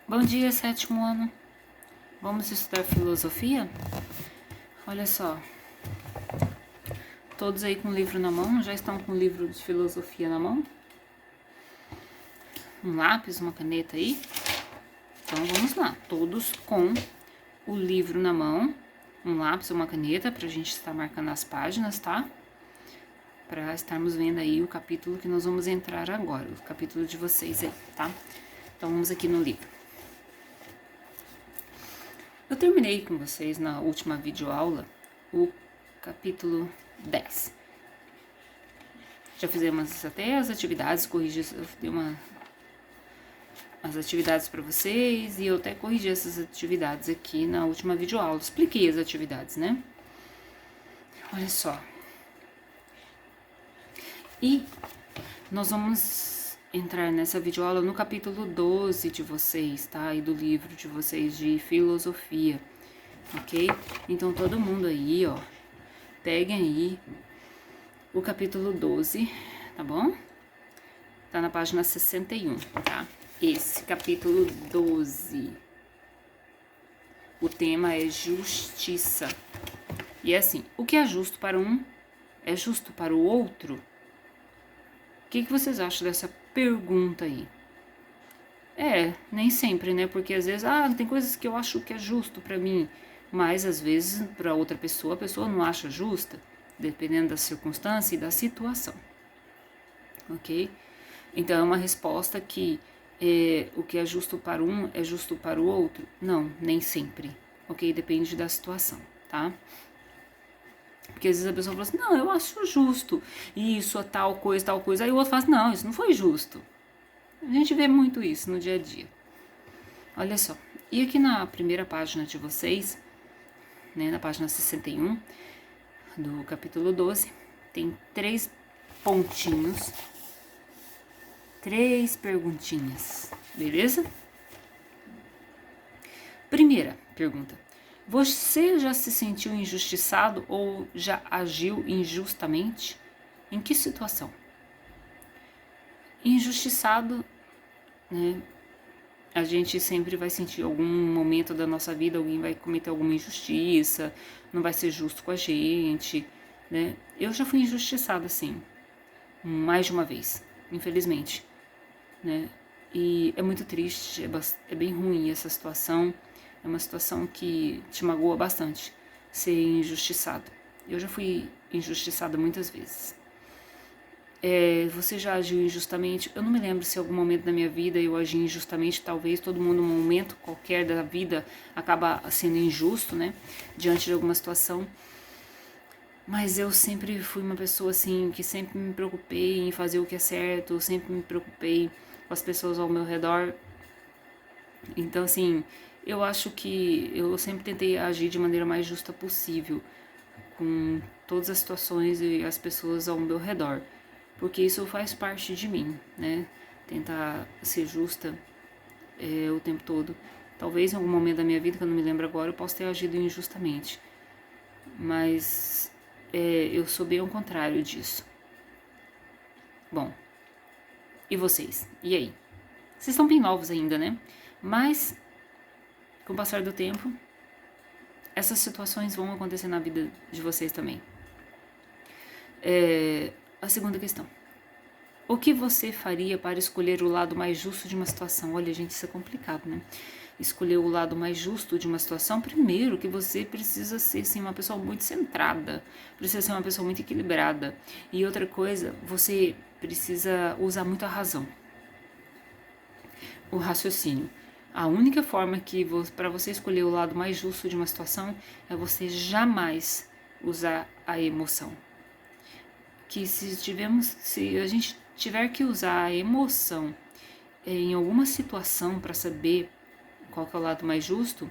Bom dia, sétimo ano. Vamos estudar filosofia? Olha só, todos aí com o livro na mão, já estão com o livro de filosofia na mão? Um lápis, uma caneta aí? Então vamos lá, todos com o livro na mão, um lápis, uma caneta, pra gente estar marcando as páginas, tá? Pra estarmos vendo aí o capítulo que nós vamos entrar agora, o capítulo de vocês aí, tá? Então vamos aqui no livro. Eu terminei com vocês na última videoaula o capítulo 10. Já fizemos até as atividades, eu dei as atividades para vocês e eu até corrigi essas atividades aqui na última videoaula. Expliquei as atividades, né? Olha só. E nós vamos entrar nessa videoaula no capítulo 12 de vocês, tá? E do livro de vocês de filosofia, ok? Então todo mundo aí, ó, peguem aí o capítulo 12, tá bom? Tá na página 61, tá? Esse capítulo 12. O tema é justiça. E é assim, o que é justo para um é justo para o outro? O que vocês acham dessa pergunta aí? Nem sempre, né? Porque às vezes, tem coisas que eu acho que é justo para mim, mas às vezes para outra pessoa, a pessoa não acha justa, dependendo da circunstância e da situação. Ok? Então é uma resposta que o que é justo para um é justo para o outro? Não, nem sempre. Ok? Depende da situação, tá? Porque às vezes a pessoa fala assim, não, eu acho justo isso, tal coisa. Aí o outro fala assim, não, isso não foi justo. A gente vê muito isso no dia a dia. Olha só, e aqui na primeira página de vocês, né, na página 61 do capítulo 12, tem 3 pontinhos, 3 perguntinhas, beleza? Primeira pergunta: você já se sentiu injustiçado ou já agiu injustamente? Em que situação? Injustiçado, né? A gente sempre vai sentir algum momento da nossa vida, alguém vai cometer alguma injustiça, não vai ser justo com a gente, né? Eu já fui injustiçada, assim, mais de uma vez, infelizmente, né? E é muito triste, é bem ruim essa situação, é uma situação que te magoa bastante, ser injustiçado. Eu já fui injustiçada muitas vezes. Você já agiu injustamente? Eu não me lembro se em algum momento da minha vida eu agi injustamente. Talvez todo mundo, num momento qualquer da vida, acaba sendo injusto, né? Diante de alguma situação. Mas eu sempre fui uma pessoa assim, que sempre me preocupei em fazer o que é certo. Sempre me preocupei com as pessoas ao meu redor. Então, assim, eu acho que eu sempre tentei agir de maneira mais justa possível com todas as situações e as pessoas ao meu redor, porque isso faz parte de mim, né? Tentar ser justa o tempo todo. Talvez em algum momento da minha vida, que eu não me lembro agora, eu possa ter agido injustamente, mas eu sou bem ao contrário disso. Bom, e vocês? E aí? Vocês estão bem novos ainda, né? Mas, com o passar do tempo, essas situações vão acontecer na vida de vocês também. A segunda questão: o que você faria para escolher o lado mais justo de uma situação? Olha, gente, isso é complicado, né? Escolher o lado mais justo de uma situação, primeiro que você precisa ser, assim, uma pessoa muito centrada, precisa ser uma pessoa muito equilibrada. E outra coisa, você precisa usar muito a razão, o raciocínio. A única forma que para você escolher o lado mais justo de uma situação é você jamais usar a emoção. Que se a gente tiver que usar a emoção em alguma situação para saber qual que é o lado mais justo,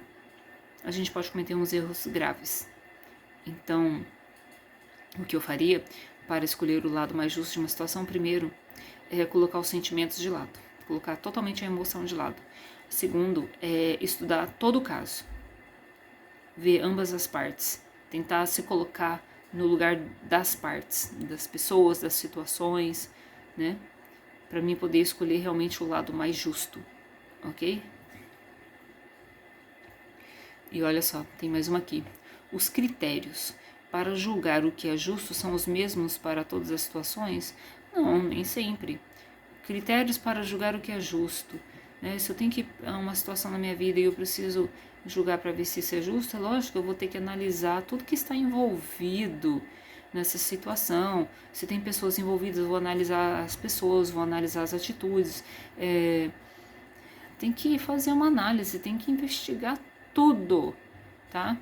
a gente pode cometer uns erros graves. Então, o que eu faria para escolher o lado mais justo de uma situação, primeiro, é colocar os sentimentos de lado, colocar totalmente a emoção de lado. Segundo, é estudar todo o caso, ver ambas as partes, tentar se colocar no lugar das partes, das pessoas, das situações, né? Para mim poder escolher realmente o lado mais justo, ok? E olha só, tem mais uma aqui. Os critérios para julgar o que é justo são os mesmos para todas as situações? Não, nem sempre. Critérios para julgar o que é justo, né? Se eu tenho que uma situação na minha vida e eu preciso julgar para ver se isso é justo, é lógico que eu vou ter que analisar tudo que está envolvido nessa situação. Se tem pessoas envolvidas, eu vou analisar as pessoas, vou analisar as atitudes. Tem que fazer uma análise, tem que investigar tudo, tá?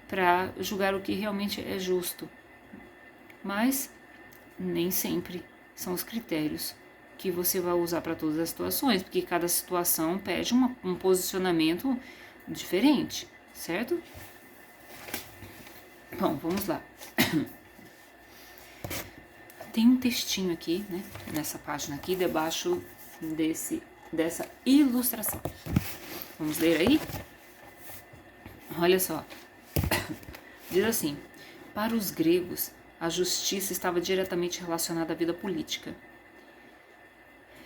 Para julgar o que realmente é justo. Mas nem sempre são os critérios que você vai usar para todas as situações, porque cada situação pede um posicionamento diferente, certo? Bom, vamos lá. Tem um textinho aqui, né, nessa página aqui, debaixo dessa ilustração. Vamos ler aí? Olha só. Diz assim: para os gregos, a justiça estava diretamente relacionada à vida política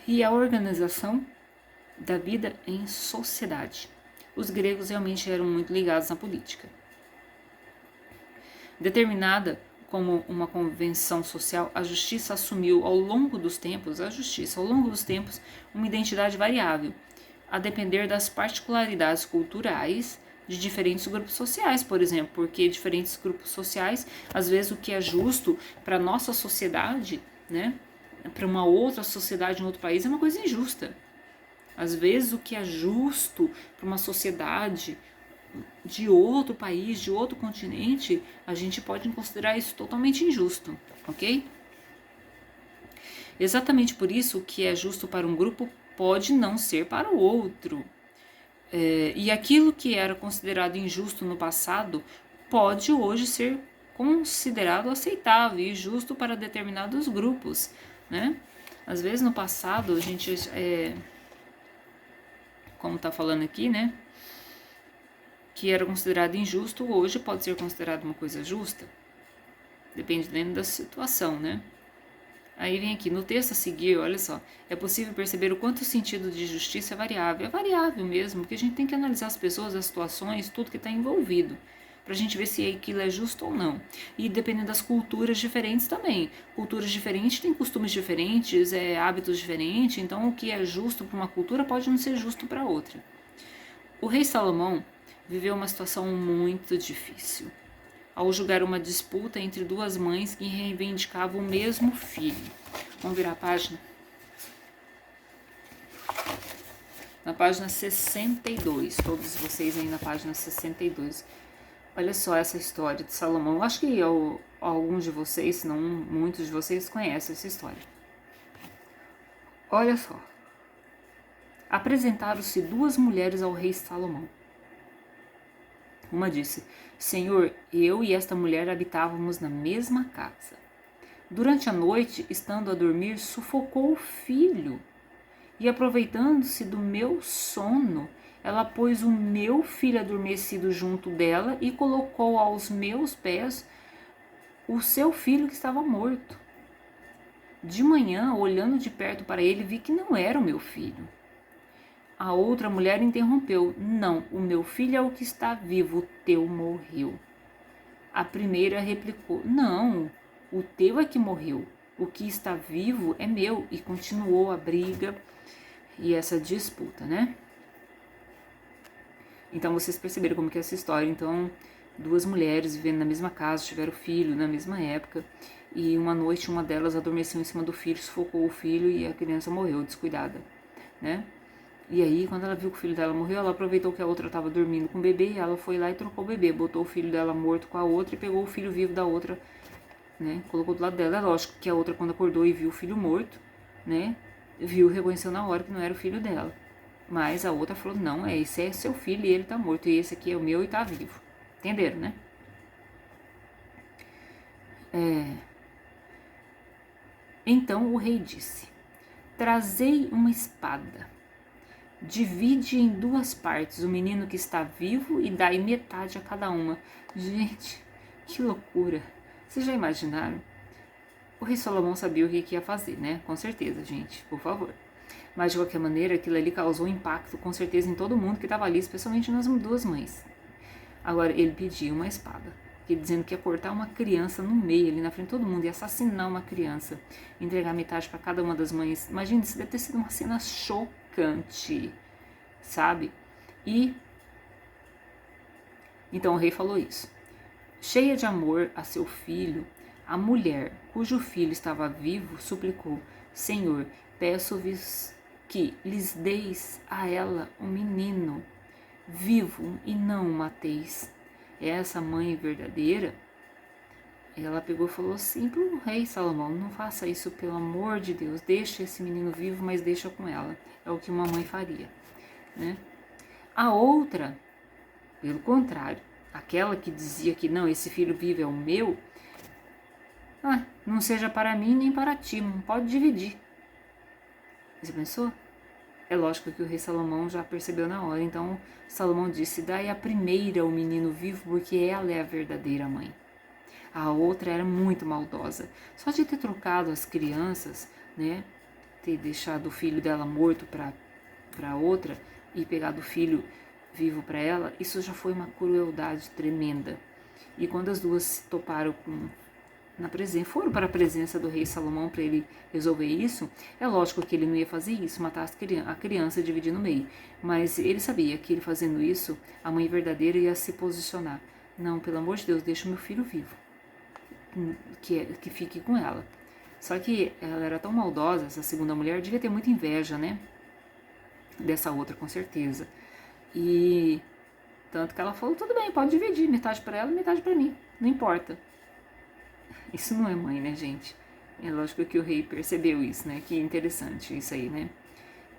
e à organização da vida em sociedade. Os gregos realmente eram muito ligados na política. Determinada como uma convenção social, a justiça assumiu ao longo dos tempos, uma identidade variável, a depender das particularidades culturais de diferentes grupos sociais, por exemplo, porque diferentes grupos sociais, às vezes o que é justo para a nossa sociedade, né, para uma outra sociedade em outro país é uma coisa injusta. Às vezes o que é justo para uma sociedade de outro país, de outro continente, a gente pode considerar isso totalmente injusto, ok? Exatamente por isso o que é justo para um grupo pode não ser para o outro. E aquilo que era considerado injusto no passado pode hoje ser considerado aceitável e justo para determinados grupos, né? Às vezes no passado a gente, como está falando aqui, né, que era considerado injusto, hoje pode ser considerado uma coisa justa, dependendo da situação, né? Aí vem aqui, no texto a seguir, olha só, é possível perceber o quanto o sentido de justiça é variável mesmo, porque a gente tem que analisar as pessoas, as situações, tudo que está envolvido, para a gente ver se aquilo é justo ou não. E dependendo das culturas diferentes também. Culturas diferentes têm costumes diferentes, hábitos diferentes, então o que é justo para uma cultura pode não ser justo para outra. O rei Salomão viveu uma situação muito difícil ao julgar uma disputa entre duas mães que reivindicavam o mesmo filho. Vamos virar a página? Na página 62, todos vocês aí na página 62. Olha só essa história de Salomão. Acho que alguns de vocês, se não muitos de vocês, conhecem essa história. Olha só. Apresentaram-se duas mulheres ao rei Salomão. Uma disse: Senhor, eu e esta mulher habitávamos na mesma casa. Durante a noite, estando a dormir, sufocou o filho. E aproveitando-se do meu sono, ela pôs o meu filho adormecido junto dela e colocou aos meus pés o seu filho que estava morto. De manhã, olhando de perto para ele, vi que não era o meu filho. A outra mulher interrompeu: Não, o meu filho é o que está vivo, o teu morreu. A primeira replicou: Não, o teu é que morreu, o que está vivo é meu. E continuou a briga e essa disputa, né? Então vocês perceberam como que é essa história. Então, duas mulheres vivendo na mesma casa, tiveram filho na mesma época, e uma noite uma delas adormeceu em cima do filho, sufocou o filho e a criança morreu descuidada, né? E aí, quando ela viu que o filho dela morreu, ela aproveitou que a outra estava dormindo com o bebê e ela foi lá e trocou o bebê, botou o filho dela morto com a outra e pegou o filho vivo da outra, né? Colocou do lado dela. É lógico que a outra, quando acordou e viu o filho morto, né? Reconheceu na hora que não era o filho dela. Mas a outra falou: Não, esse é seu filho e ele tá morto, e esse aqui é o meu e tá vivo. Entenderam, né? Então o rei disse: Trazei uma espada. Divide em duas partes o menino que está vivo e dai metade a cada uma. Gente, que loucura. Vocês já imaginaram? O rei Salomão sabia o que ia fazer, né? Com certeza, gente, por favor. Mas de qualquer maneira, aquilo ali causou impacto com certeza em todo mundo que estava ali, especialmente nas duas mães, Agora, ele pedia uma espada, ele dizendo que ia cortar uma criança no meio, ali na frente de todo mundo, ia assassinar uma criança, entregar metade para cada uma das mães. Imagina, isso deve ter sido uma cena chocante, sabe? E então o rei falou isso. Cheia de amor a seu filho, a mulher, cujo filho estava vivo, suplicou: Senhor, peço-vos que lhes deis a ela um menino vivo e não o mateis. Essa mãe verdadeira, ela pegou e falou assim para o rei Salomão: não faça isso, pelo amor de Deus, deixa esse menino vivo, mas deixa com ela. É o que uma mãe faria, né? A outra, pelo contrário, aquela que dizia que não, esse filho vivo é o meu, não seja para mim nem para ti, não pode dividir. Você pensou? É lógico que o rei Salomão já percebeu na hora, então Salomão disse: dai a primeira o menino vivo, porque ela é a verdadeira mãe. A outra era muito maldosa, só de ter trocado as crianças, né, ter deixado o filho dela morto para outra e pegado o filho vivo para ela, isso já foi uma crueldade tremenda. E quando as duas se toparam foram para a presença do rei Salomão para ele resolver isso, é lógico que ele não ia fazer isso, matar a criança e dividir no meio, mas ele sabia que ele fazendo isso, a mãe verdadeira ia se posicionar: não, pelo amor de Deus, deixa o meu filho vivo, que fique com ela. Só que ela era tão maldosa, essa segunda mulher, devia ter muita inveja, né, dessa outra, com certeza. E tanto que ela falou: tudo bem, pode dividir, metade para ela e metade para mim, não importa. Isso não é mãe, né, gente? É lógico que o rei percebeu isso, né? Que interessante isso aí, né?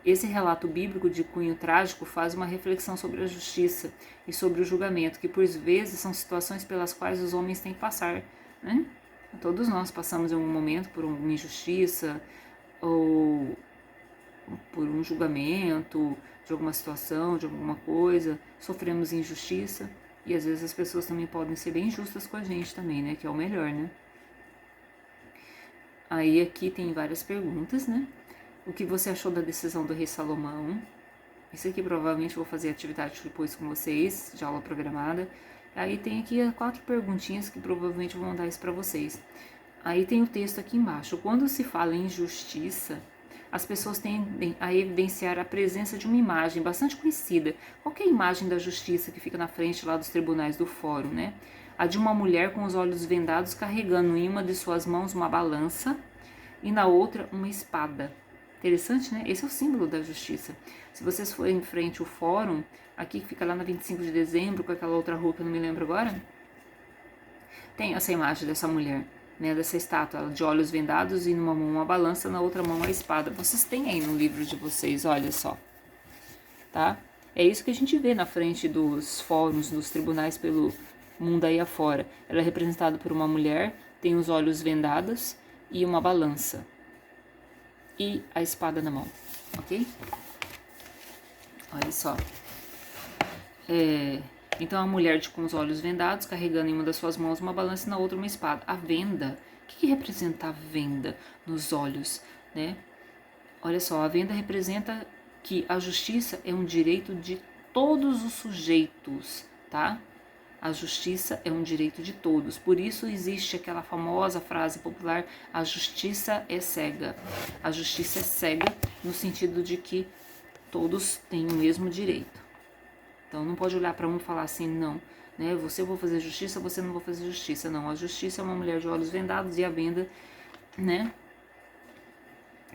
Esse relato bíblico de cunho trágico faz uma reflexão sobre a justiça e sobre o julgamento, que por vezes são situações pelas quais os homens têm que passar, né? Todos nós passamos em algum momento por uma injustiça ou por um julgamento de alguma situação, de alguma coisa, sofremos injustiça e às vezes as pessoas também podem ser bem injustas com a gente também, né? Que é o melhor, né? Aí aqui tem várias perguntas, né? O que você achou da decisão do rei Salomão? Isso aqui provavelmente eu vou fazer atividade depois com vocês, de aula programada. Aí tem aqui 4 perguntinhas que provavelmente eu vou mandar isso para vocês. Aí tem o texto aqui embaixo. Quando se fala em justiça, as pessoas tendem a evidenciar a presença de uma imagem bastante conhecida. Qual que é a imagem da justiça que fica na frente lá dos tribunais do fórum, né? A de uma mulher com os olhos vendados carregando em uma de suas mãos uma balança e na outra uma espada. Interessante, né? Esse é o símbolo da justiça. Se vocês forem em frente ao fórum, aqui que fica lá na 25 de dezembro, com aquela outra rua que eu não me lembro agora, tem essa imagem dessa mulher, né? Dessa estátua, ela de olhos vendados e numa mão uma balança, na outra mão a espada. Vocês têm aí no livro de vocês, olha só. Tá? É isso que a gente vê na frente dos fóruns, dos tribunais pelo mundo aí afora. Ela é representada por uma mulher, tem os olhos vendados e uma balança. E a espada na mão, ok? Olha só. Então a mulher com os olhos vendados, carregando em uma das suas mãos uma balança e na outra uma espada. A venda, o que representa a venda nos olhos, né? Olha só, a venda representa que a justiça é um direito de todos os sujeitos, tá? A justiça é um direito de todos. Por isso existe aquela famosa frase popular: a justiça é cega. A justiça é cega no sentido de que todos têm o mesmo direito. Então não pode olhar para um e falar assim: não, né? Você vou fazer justiça, você não vou fazer justiça. Não, a justiça é uma mulher de olhos vendados e a venda, né,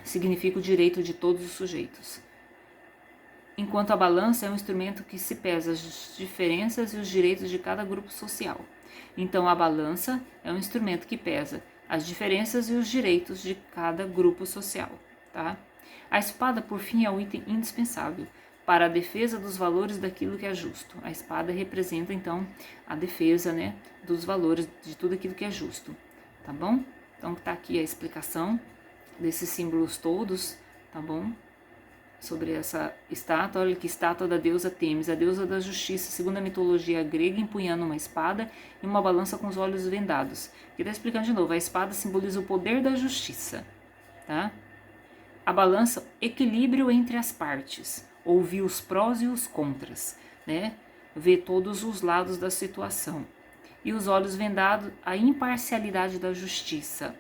significa o direito de todos os sujeitos. Enquanto a balança é um instrumento que se pesa as diferenças e os direitos de cada grupo social. Então, a balança é um instrumento que pesa as diferenças e os direitos de cada grupo social, tá? A espada, por fim, é um item indispensável para a defesa dos valores daquilo que é justo. A espada representa, então, a defesa, né, dos valores de tudo aquilo que é justo, tá bom? Então, tá aqui a explicação desses símbolos todos, tá bom? Sobre essa estátua. Olha que estátua da deusa Têmis, a deusa da justiça, segundo a mitologia grega, empunhando uma espada e uma balança com os olhos vendados. Aqui está explicando de novo: a espada simboliza o poder da justiça, tá? A balança, equilíbrio entre as partes, ouvir os prós e os contras, né? vê todos os lados da situação. E os olhos vendados, a imparcialidade da justiça,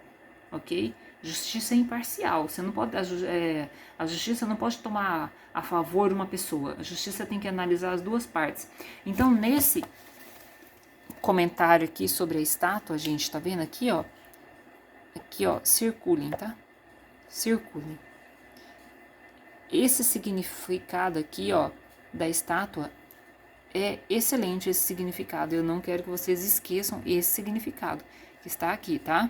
ok? Justiça é imparcial, você não pode, a justiça não pode tomar a favor de uma pessoa, a justiça tem que analisar as duas partes. Então, nesse comentário aqui sobre a estátua, gente, tá vendo aqui, ó, circulem, tá? Circulem. Esse significado aqui, ó, da estátua é excelente, esse significado. Eu não quero que vocês esqueçam esse significado que está aqui, tá?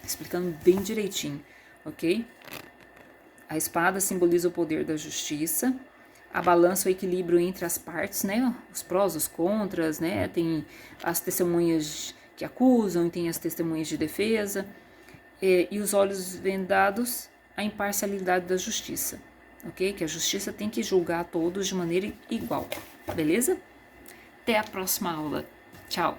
Explicando bem direitinho, ok? A espada simboliza o poder da justiça. A balança, o equilíbrio entre as partes, né? Os prós, os contras, né? Tem as testemunhas que acusam, tem as testemunhas de defesa. E os olhos vendados, a imparcialidade da justiça, ok? Que a justiça tem que julgar a todos de maneira igual, beleza? Até a próxima aula. Tchau!